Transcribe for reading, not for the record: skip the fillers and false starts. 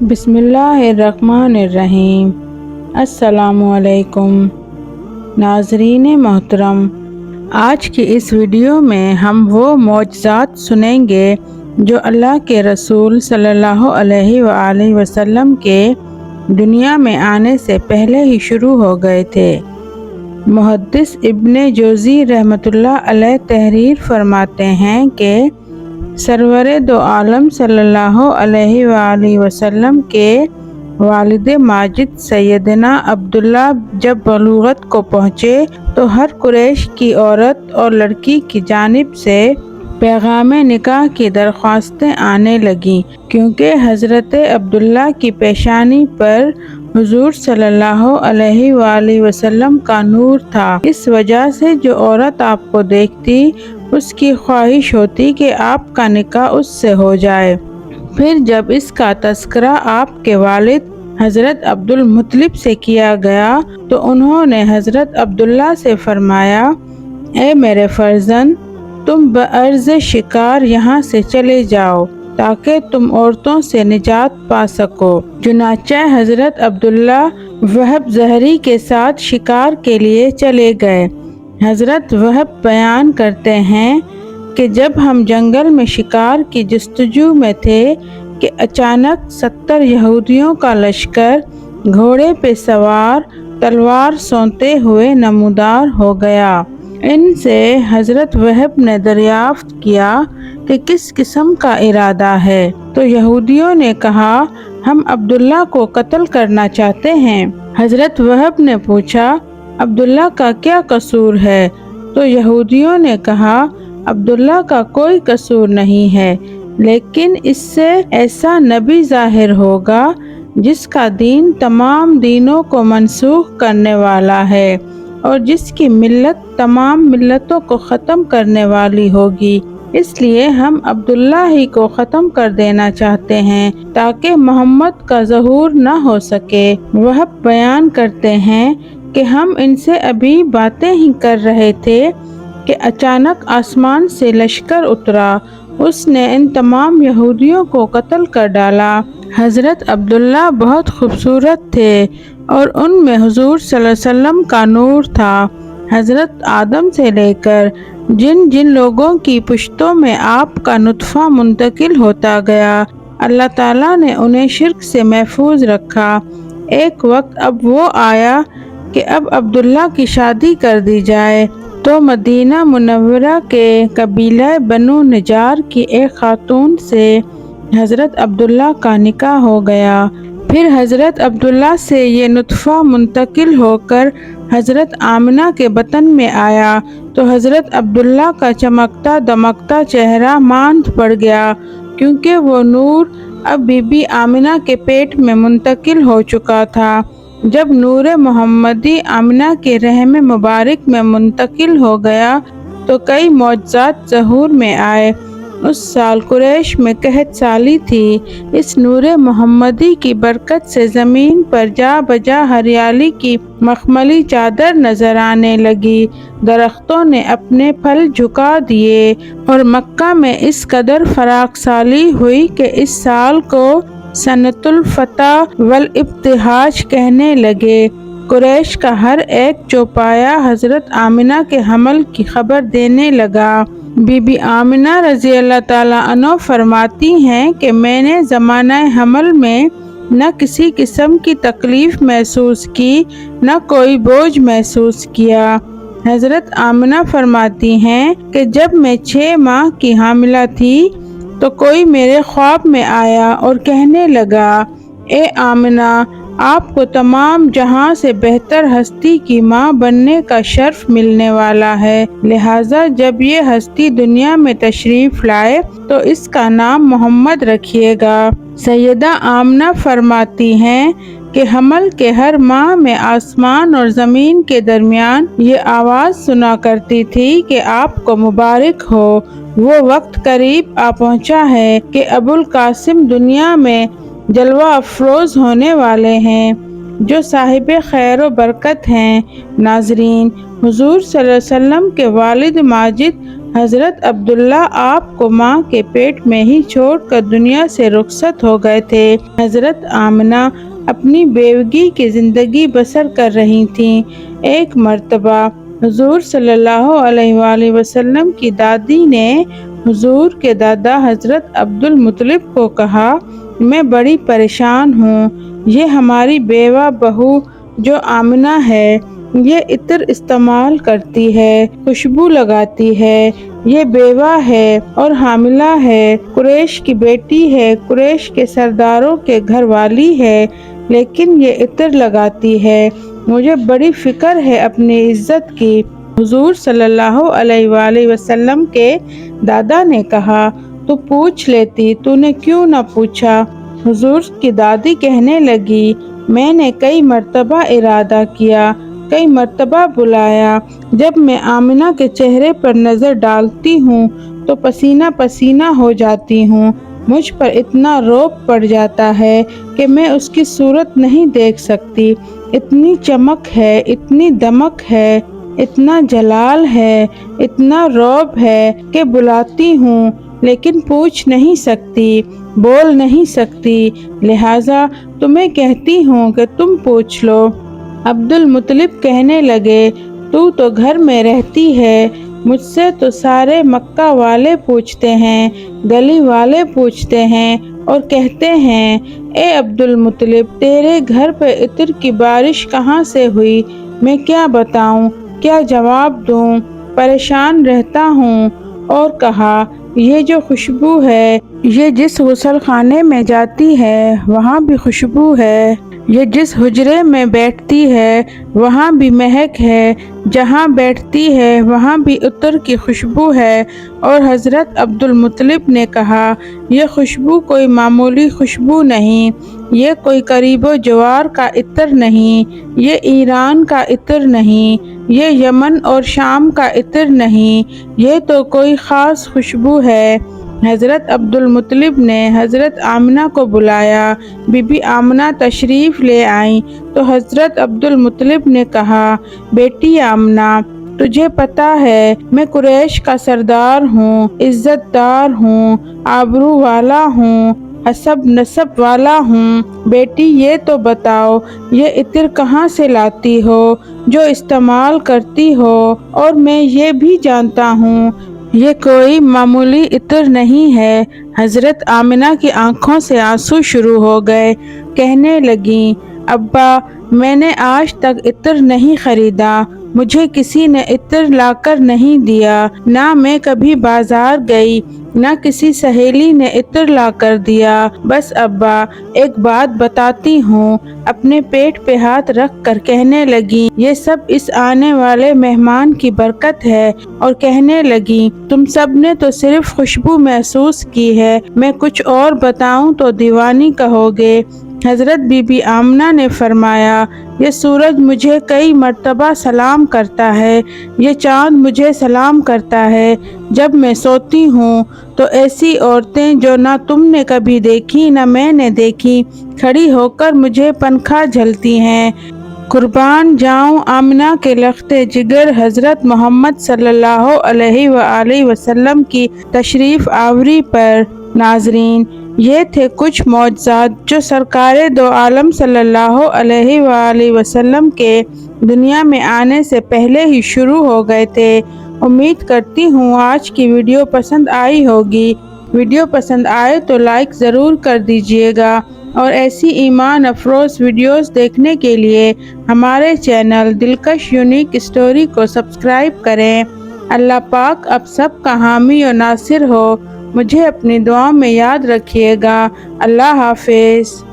بسم اللہ الرحمن الرحیم۔ السلام علیکم ناظرین محترم، آج کی اس ویڈیو میں ہم وہ معجزات سنیں گے جو اللہ کے رسول صلی اللہ علیہ وآلہ وسلم کے دنیا میں آنے سے پہلے ہی شروع ہو گئے تھے۔ محدث ابن جوزی رحمۃ اللہ علیہ تحریر فرماتے ہیں کہ سرور دو عالم صلی اللہ علیہ وآلہ وسلم کے والد ماجد سیدنا عبداللہ جب بلوغت کو پہنچے تو ہر قریش کی عورت اور لڑکی کی جانب سے پیغام نکاح کی درخواستیں آنے لگیں، کیونکہ حضرت عبداللہ کی پیشانی پر حضور صلی اللہ علیہ وآلہ وسلم کا نور تھا۔ اس وجہ سے جو عورت آپ کو دیکھتی اس کی خواہش ہوتی کہ آپ کا نکاح اس سے ہو جائے۔ پھر جب اس کا تذکرہ آپ کے والد حضرت عبد المطلب سے کیا گیا تو انہوں نے حضرت عبداللہ سے فرمایا، اے میرے فرزند، تم بعرض شکار یہاں سے چلے جاؤ تاکہ تم عورتوں سے نجات پا سکو۔ چنانچہ حضرت عبداللہ وہب زہری کے ساتھ شکار کے لیے چلے گئے۔ حضرت وہب بیان کرتے ہیں کہ جب ہم جنگل میں شکار کی جستجو میں تھے کہ اچانک 70 یہودیوں کا لشکر گھوڑے پہ سوار تلوار سونتے ہوئے نمودار ہو گیا۔ ان سے حضرت وہب نے دریافت کیا کہ کس قسم کا ارادہ ہے، تو یہودیوں نے کہا، ہم عبداللہ کو قتل کرنا چاہتے ہیں۔ حضرت وہب نے پوچھا، عبداللہ کا کیا قصور ہے؟ تو یہودیوں نے کہا، عبداللہ کا کوئی قصور نہیں ہے، لیکن اس سے ایسا نبی ظاہر ہوگا جس کا دین تمام دینوں کو منسوخ کرنے والا ہے اور جس کی ملت تمام ملتوں کو ختم کرنے والی ہوگی، اس لیے ہم عبداللہ ہی کو ختم کر دینا چاہتے ہیں تاکہ محمد کا ظہور نہ ہو سکے۔ وہ بیان کرتے ہیں کہ ہم ان سے ابھی باتیں ہی کر رہے تھے کہ اچانک آسمان سے لشکر اترا، اس نے ان تمام یہودیوں کو قتل کر ڈالا۔ حضرت عبداللہ بہت خوبصورت تھے اور ان میں حضور صلی اللہ علیہ وسلم کا نور تھا۔ حضرت آدم سے لے کر جن جن لوگوں کی پشتوں میں آپ کا نطفہ منتقل ہوتا گیا، اللہ تعالیٰ نے انہیں شرک سے محفوظ رکھا۔ ایک وقت اب وہ آیا کہ اب عبداللہ کی شادی کر دی جائے، تو مدینہ منورہ کے قبیلہ بنو نجار کی ایک خاتون سے حضرت عبداللہ کا نکاح ہو گیا۔ پھر حضرت عبداللہ سے یہ نطفہ منتقل ہو کر حضرت آمنہ کے بطن میں آیا تو حضرت عبداللہ کا چمکتا دمکتا چہرہ ماند پڑ گیا، کیونکہ وہ نور اب بی بی آمنہ کے پیٹ میں منتقل ہو چکا تھا۔ جب نور محمدی آمنہ کے رحم مبارک میں منتقل ہو گیا تو کئی معجزات ظہور میں آئے۔ اس سال قریش میں قحط سالی تھی۔ اس نور محمدی کی برکت سے زمین پر جا بجا ہریالی کی مخملی چادر نظر آنے لگی، درختوں نے اپنے پھل جھکا دیے اور مکہ میں اس قدر فراخ سالی ہوئی کہ اس سال کو سنۃ الفتح والابتہاج کہنے لگے۔ قریش کا ہر ایک چوپایا حضرت آمنہ کے حمل کی خبر دینے لگا۔ بی بی آمنہ رضی اللہ تعالیٰ عنہ فرماتی ہیں کہ میں نے زمانہ حمل میں نہ کسی قسم کی تکلیف محسوس کی، نہ کوئی بوجھ محسوس کیا۔ حضرت آمنہ فرماتی ہیں کہ جب میں 6 ماہ کی حاملہ تھی تو کوئی میرے خواب میں آیا اور کہنے لگا، اے آمنہ، آپ کو تمام جہاں سے بہتر ہستی کی ماں بننے کا شرف ملنے والا ہے، لہٰذا جب یہ ہستی دنیا میں تشریف لائے تو اس کا نام محمد رکھیے گا۔ سیدہ آمنہ فرماتی ہیں کہ حمل کے ہر ماہ میں آسمان اور زمین کے درمیان یہ آواز سنا کرتی تھی کہ آپ کو مبارک ہو، وہ وقت قریب آ پہنچا ہے کہ ابو القاسم دنیا میں جلوہ افروز ہونے والے ہیں، جو صاحب خیر و برکت ہیں۔ ناظرین، حضور صلی اللہ علیہ وسلم کے والد ماجد حضرت عبداللہ آپ کو ماں کے پیٹ میں ہی چھوڑ کر دنیا سے رخصت ہو گئے تھے۔ حضرت آمنہ اپنی بیوگی کی زندگی بسر کر رہی تھیں۔ ایک مرتبہ حضور صلی اللہ علیہ وآلہ وسلم کی دادی نے حضور کے دادا حضرت عبدالمطلب کو کہا، میں بڑی پریشان ہوں، یہ ہماری بیوہ بہو جو آمنہ ہے، یہ عطر استعمال کرتی ہے، خوشبو لگاتی ہے، یہ بیوہ ہے اور حاملہ ہے، قریش کی بیٹی ہے، قریش کے سرداروں کے گھر والی ہے، لیکن یہ عطر لگاتی ہے، مجھے بڑی فکر ہے اپنی عزت کی۔ حضور صلی اللہ علیہ وآلہ وسلم کے دادا نے کہا، تو پوچھ لیتی، تو نے کیوں نہ پوچھا؟ حضور کی دادی کہنے لگی، میں نے کئی مرتبہ ارادہ کیا، کئی مرتبہ بلایا، جب میں آمنہ کے چہرے پر نظر ڈالتی ہوں تو پسینہ پسینہ ہو جاتی ہوں، مجھ پر اتنا رعب پڑ جاتا ہے کہ میں اس کی صورت نہیں دیکھ سکتی، اتنی چمک ہے، اتنی دمک ہے، اتنا جلال ہے، اتنا رعب ہے کہ بلاتی ہوں لیکن پوچھ نہیں سکتی، بول نہیں سکتی، لہٰذا تمہیں کہتی ہوں کہ تم پوچھ لو۔ عبدالمطلب کہنے لگے، تو گھر میں رہتی ہے، مجھ سے تو سارے مکہ والے پوچھتے ہیں، گلی والے پوچھتے ہیں اور کہتے ہیں، اے عبدالمطلب، تیرے گھر پہ عطر کی بارش کہاں سے ہوئی؟ میں کیا بتاؤں، کیا جواب دوں، پریشان رہتا ہوں۔ اور کہا، یہ جو خوشبو ہے، یہ جس غسل خانے میں جاتی ہے وہاں بھی خوشبو ہے، یہ جس حجرے میں بیٹھتی ہے وہاں بھی مہک ہے، جہاں بیٹھتی ہے وہاں بھی عطر کی خوشبو ہے۔ اور حضرت عبدالمطلب نے کہا، یہ خوشبو کوئی معمولی خوشبو نہیں، یہ کوئی قریب و جوار کا عطر نہیں، یہ ایران کا عطر نہیں، یہ یمن اور شام کا عطر نہیں، یہ تو کوئی خاص خوشبو ہے۔ حضرت عبدالمطلب نے حضرت آمنہ کو بلایا، بی بی آمنہ تشریف لے آئیں تو حضرت عبدالمطلب نے کہا، بیٹی آمنہ، تجھے پتہ ہے میں قریش کا سردار ہوں، عزت دار ہوں، آبرو والا ہوں، حسب نسب والا ہوں، بیٹی یہ تو بتاؤ، یہ عطر کہاں سے لاتی ہو جو استعمال کرتی ہو؟ اور میں یہ بھی جانتا ہوں یہ کوئی معمولی عطر نہیں ہے۔ حضرت آمنہ کی آنکھوں سے آنسو شروع ہو گئے، کہنے لگیں، ابا، میں نے آج تک عطر نہیں خریدا، مجھے کسی نے عطر لا کر نہیں دیا، نہ میں کبھی بازار گئی، نہ کسی سہیلی نے عطر لا کر دیا، بس ابا ایک بات بتاتی ہوں۔ اپنے پیٹ پہ ہاتھ رکھ کر کہنے لگیں، یہ سب اس آنے والے مہمان کی برکت ہے، اور کہنے لگیں، تم سب نے تو صرف خوشبو محسوس کی ہے، میں کچھ اور بتاؤں تو دیوانی کہو گے۔ حضرت بی بی آمنہ نے فرمایا، یہ سورج مجھے کئی مرتبہ سلام کرتا ہے، یہ چاند مجھے سلام کرتا ہے، جب میں سوتی ہوں تو ایسی عورتیں جو نہ تم نے کبھی دیکھی نہ میں نے دیکھی، کھڑی ہو کر مجھے پنکھا جھلتی ہیں۔ قربان جاؤں آمنہ کے لخت جگر حضرت محمد صلی اللہ علیہ وآلہ وسلم کی تشریف آوری پر۔ ناظرین، یہ تھے کچھ معجزات جو سرکار دو عالم صلی اللہ علیہ وآلہ وسلم کے دنیا میں آنے سے پہلے ہی شروع ہو گئے تھے۔ امید کرتی ہوں آج کی ویڈیو پسند آئی ہوگی۔ ویڈیو پسند آئے تو لائک ضرور کر دیجیے گا، اور ایسی ایمان افروز ویڈیوز دیکھنے کے لیے ہمارے چینل دلکش یونیک اسٹوری کو سبسکرائب کریں۔ اللہ پاک آپ سب کا حامی و ناصر ہو۔ مجھے اپنی دعاؤں میں یاد رکھیے گا۔ اللہ حافظ۔